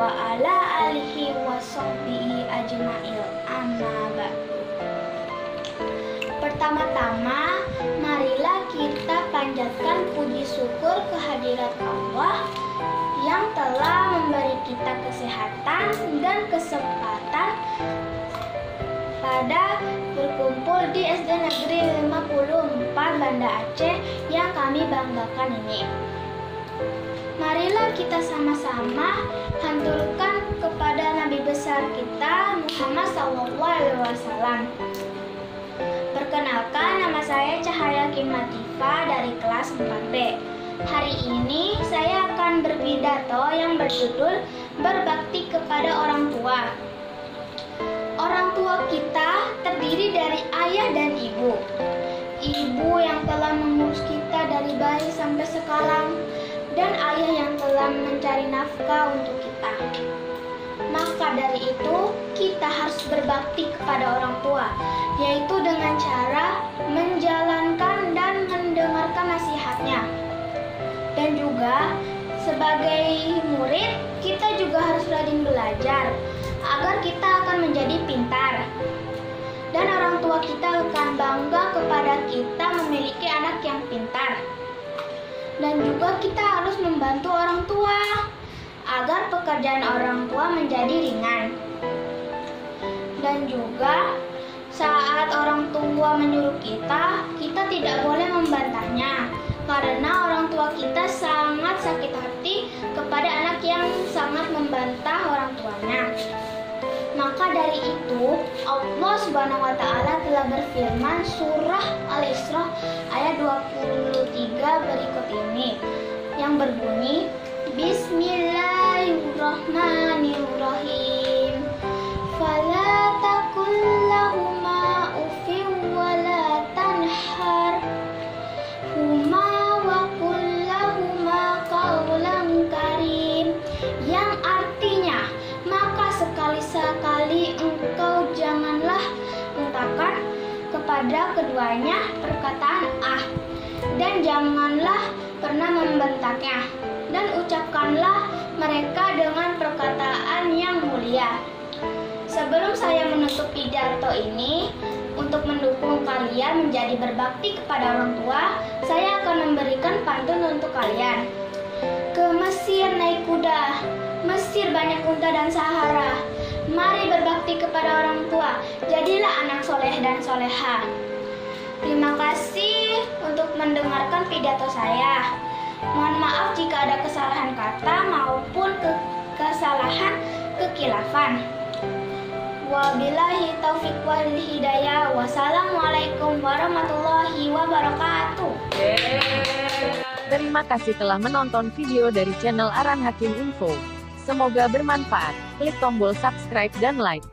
wa ala alihi wa sahbihi ajma'il, amma ba'du. Pertama-tama, marilah kita panjatkan puji syukur kehadirat Allah yang telah memberi kita kesehatan dan kesempatan pada berkumpul di SD Negeri 54 Banda Aceh yang kami banggakan ini. Marilah kita sama-sama haturkan kepada Nabi besar kita Muhammad SAW. Perkenalkan, nama saya Cahaya Kimatifa dari kelas 4B. Hari ini saya akan berpidato yang berjudul Berbakti kepada Orang Tua. Orang tua kita terdiri dari ayah dan ibu. Ibu yang telah mengurus kita dari bayi sampai sekarang, dan ayah yang telah mencari nafkah untuk kita. Maka dari itu, kita harus berbakti kepada orang tua, yaitu dengan cara menjalankan dan mendengarkan nasihatnya. Dan juga, sebagai murid, kita juga harus rajin belajar, agar kita akan menjadi pintar. Dan orang tua kita akan bangga kepada kita memiliki anak yang pintar. Dan juga kita harus membantu orang tua agar pekerjaan orang tua menjadi ringan. Dan juga saat orang tua menyuruh kita tidak boleh membantahnya, karena orang tua kita sangat sakit hati kepada anak yang sangat membantah orang tuanya. Maka dari itu, Allah Subhanahu wa Ta'ala telah berfirman surah Al-Isra ayat 23 berikut ini, yang berbunyi, Bismillahirrahmanirrahim. Fala taqul lahuma uffin wa la tanhar huma wa qul lahuma qawlan karim, yang artinya, maka sekali-sekali engkau janganlah mengatakan kepada keduanya perkataan dan janganlah pernah membentaknya, dan ucapkanlah mereka dengan perkataan yang mulia. Sebelum saya menutup pidato ini, untuk mendukung kalian menjadi berbakti kepada orang tua, saya akan memberikan pantun untuk kalian. Ke Mesir naik kuda, Mesir banyak unta dan Sahara. Mari berbakti kepada orang tua, jadilah anak soleh dan soleha. Terima kasih untuk mendengarkan pidato saya. Mohon maaf jika ada kesalahan kata maupun kesalahan kekilafan. Wabillahi taufiq wal hidayah. Wassalamualaikum warahmatullahi wabarakatuh. Terima kasih telah menonton video dari channel Aran Hakim Info. Semoga bermanfaat. Klik tombol subscribe dan like.